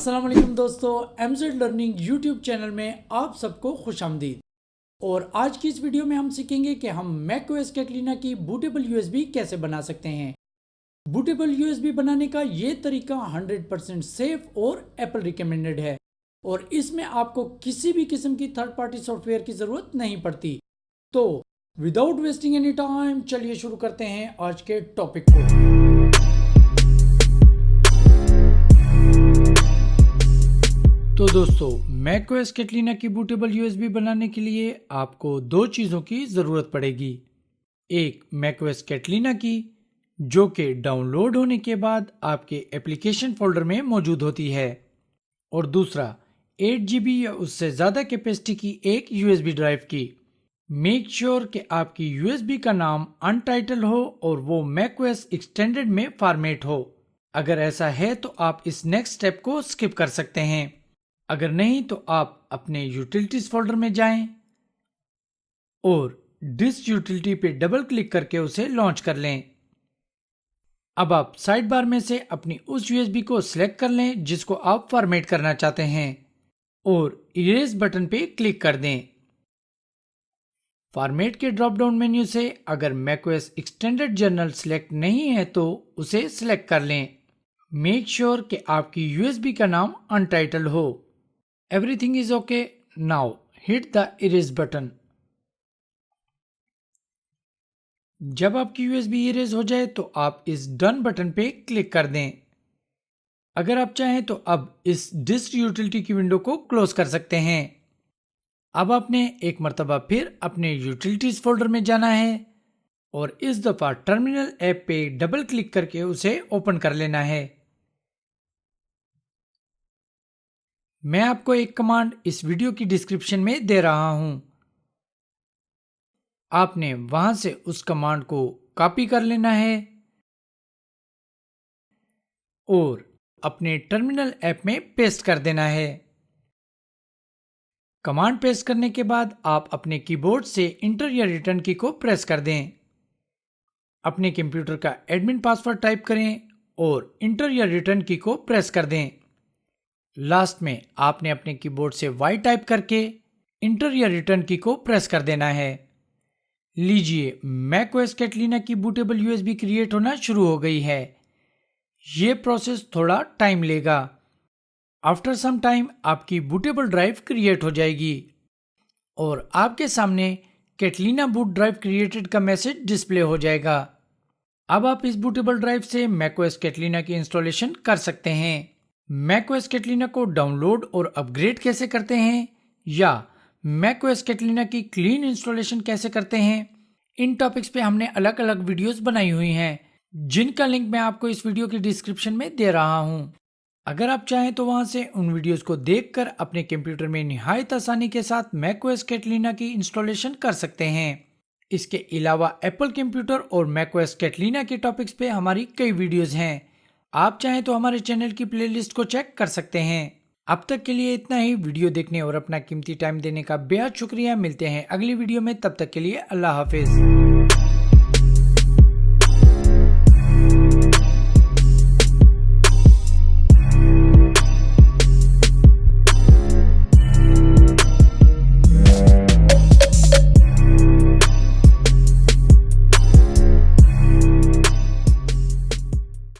अस्सलाम वालेकुम दोस्तों, एमजेड लर्निंग यूट्यूब चैनल में आप सबको खुशामदीद। और आज की इस वीडियो में हम सीखेंगे कि हम मैकओएस कैटलीना की बूटेबल यूएसबी कैसे बना सकते हैं। बूटेबल यूएसबी बनाने का ये तरीका 100% सेफ और एप्पल रिकमेंडेड है और इसमें आपको किसी भी किस्म की थर्ड पार्टी सॉफ्टवेयर की ज़रूरत नहीं पड़ती। तो विदाउट वेस्टिंग एनी टाइम चलिए शुरू करते हैं आज के टॉपिक को। तो दोस्तों, मैकओएस कैटलीना की बूटेबल यूएसबी बनाने के लिए आपको दो चीज़ों की ज़रूरत पड़ेगी। एक मैकओएस कैटलीना की, जो कि डाउनलोड होने के बाद आपके एप्लीकेशन फोल्डर में मौजूद होती है, और दूसरा 8 GB या उससे ज़्यादा कैपेसिटी की एक यूएसबी ड्राइव की। मेक श्योर कि आपकी यूएसबी का नाम अनटाइटल हो और वो मैकओएस एक्सटेंडेड में फॉर्मेट हो। अगर ऐसा है तो आप इस नेक्स्ट स्टेप को स्किप कर सकते हैं। अगर नहीं तो आप अपने यूटिलिटीज फोल्डर में जाएं और डिस्क यूटिलिटी पे डबल क्लिक करके उसे लॉन्च कर लें। अब आप साइड बार में से अपनी उस यूएसबी को सिलेक्ट कर लें जिसको आप फॉर्मेट करना चाहते हैं और इरेज बटन पे क्लिक कर दें। फॉर्मेट के ड्रॉप डाउन मेन्यू से अगर मैकओएस एक्सटेंडेड जर्नल सिलेक्ट नहीं है तो उसे सिलेक्ट कर लें। मेक श्योर कि आपकी यूएसबी का नाम अनटाइटल हो। Everything is okay. Now hit the erase button. जब आपकी USB इरेज हो जाए तो आप इस डन बटन पे क्लिक कर दें। अगर आप चाहें तो अब इस डिस्क यूटिलिटी की विंडो को क्लोज कर सकते हैं। अब आपने एक मर्तबा फिर अपने यूटिलिटीज फोल्डर में जाना है और इस दफा टर्मिनल ऐप पे डबल क्लिक करके उसे ओपन कर लेना है। मैं आपको एक कमांड इस वीडियो की डिस्क्रिप्शन में दे रहा हूं। आपने वहां से उस कमांड को कॉपी कर लेना है और अपने टर्मिनल ऐप में पेस्ट कर देना है। कमांड पेस्ट करने के बाद आप अपने कीबोर्ड से इंटर या रिटर्न की को प्रेस कर दें। अपने कंप्यूटर का एडमिन पासवर्ड टाइप करें और इंटर या रिटर्न की को प्रेस कर दें। लास्ट में आपने अपने कीबोर्ड से Y टाइप करके इंटर या रिटर्न की को प्रेस कर देना है। लीजिए, मैकओएस कैटलीना की बूटेबल यूएसबी क्रिएट होना शुरू हो गई है। ये प्रोसेस थोड़ा टाइम लेगा। आफ्टर सम टाइम आपकी बूटेबल ड्राइव क्रिएट हो जाएगी और आपके सामने कैटलीना बूट ड्राइव क्रिएटेड का मैसेज डिस्प्ले हो जाएगा। अब आप इस बूटेबल ड्राइव से मैकओएस कैटलीना की इंस्टॉलेशन कर सकते हैं। मैकओएस कैटलीना को डाउनलोड और अपग्रेड कैसे करते हैं या मैकओएस कैटलीना की क्लीन इंस्टॉलेशन कैसे करते हैं, इन टॉपिक्स पे हमने अलग अलग वीडियोस बनाई हुई हैं, जिनका लिंक मैं आपको इस वीडियो की डिस्क्रिप्शन में दे रहा हूं। अगर आप चाहें तो वहां से उन वीडियोस को देखकर अपने कंप्यूटर में निहायत आसानी के साथ मैकओएस कैटलीना की इंस्टॉलेशन कर सकते हैं। इसके अलावा एप्पल कंप्यूटर और मैकओएस कैटलीना के टॉपिक्स पे हमारी कई वीडियोज हैं। आप चाहें तो हमारे चैनल की प्लेलिस्ट को चेक कर सकते हैं। अब तक के लिए इतना ही। वीडियो देखने और अपना कीमती टाइम देने का बेहद शुक्रिया। मिलते हैं अगली वीडियो में, तब तक के लिए अल्लाह हाफिज।